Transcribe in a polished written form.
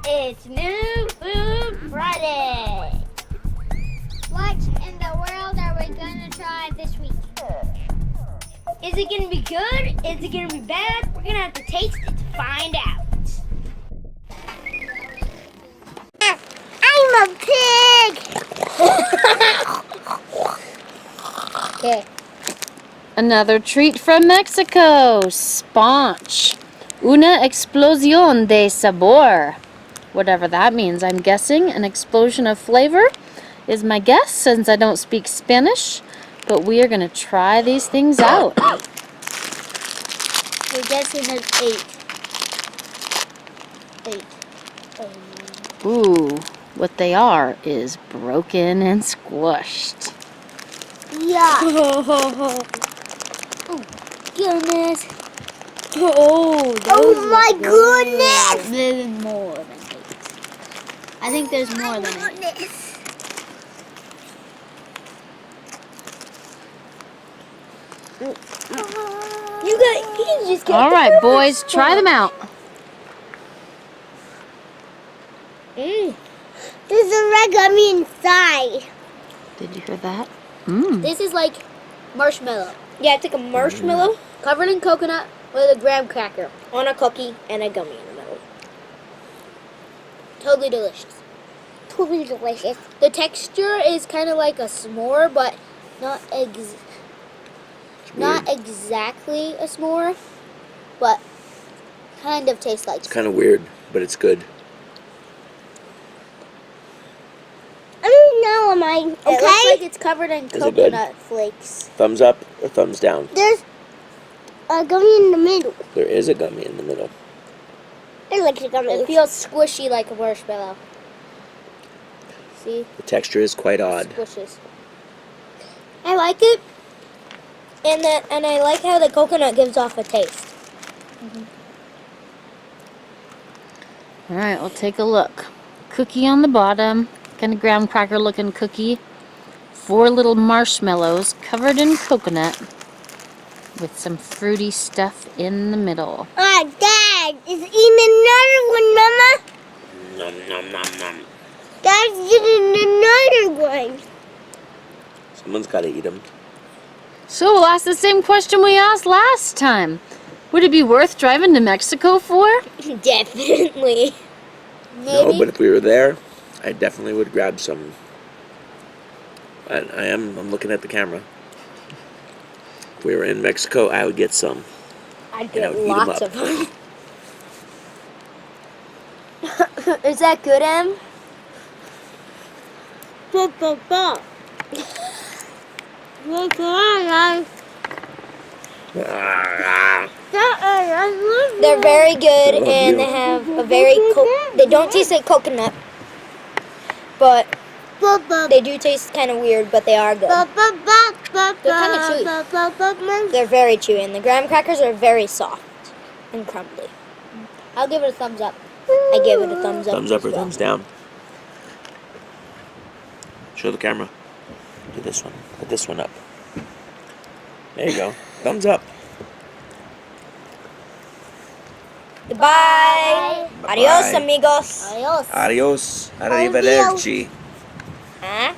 It's New Food Friday. What in the world are we gonna try this week? Is it gonna be good? Is it gonna be bad? We're gonna have to taste it to find out. I'm a pig! Okay. Another treat from Mexico, Sponch. Una explosión de sabor. Whatever that means, I'm guessing an explosion of flavor is my guess since I don't speak Spanish. But we are going to try these things out. We're guessing there's 8. 8. Ooh, what they are is broken and squished. Yeah. Oh, goodness. Oh, Oh my goodness! There's more than 8. I think there's more than 8. Goodness. You just get All right, boys, try them out. There's a red gummy inside. Did you hear that? Mmm. This is like marshmallow. Yeah, it's like a marshmallow covered in coconut with a graham cracker on a cookie and a gummy in the middle. Totally delicious. Totally delicious. The texture is kind of like a s'more, but not exactly a s'more, but kind of tastes like. It's kind of weird, but it's good. I don't know, am I It looks okay? like it's covered in it good? coconut flakes. Thumbs up or thumbs down? There's a gummy in the middle. There is a gummy in the middle. I like the gummy. It feels squishy like a marshmallow. See? The texture is quite odd. Squishes. I like it, and I like how the coconut gives off a taste. All right, we'll take a look. Cookie on the bottom, kind of graham cracker looking cookie. 4 little marshmallows covered in coconut with some fruity stuff in the middle. Dad is eating another one, Mama. Nom nom nom nom. Dad's eating another one. Someone's got to eat them. So we'll ask the same question we asked last time. Would it be worth driving to Mexico for? Definitely. Maybe. No, but if we were there, I definitely would grab some. I'm looking at the camera. If we were in Mexico, I would get some. I'd And I get would eat 'em lots up. of them. Is that good, Em? Ah, They're very good, and they have a very they don't taste like coconut, but they do taste kind of weird, but they are good. They're kind of chewy. They're very chewy, and the graham crackers are very soft and crumbly. I'll give it a thumbs up. I give it a thumbs up. thumbs up as or well. thumbs down? Show the camera. Do this one. Put this one up. There you go. Thumbs up. Goodbye. Adios, Bye. amigos. Adios. Adios. Arrivederci. Huh?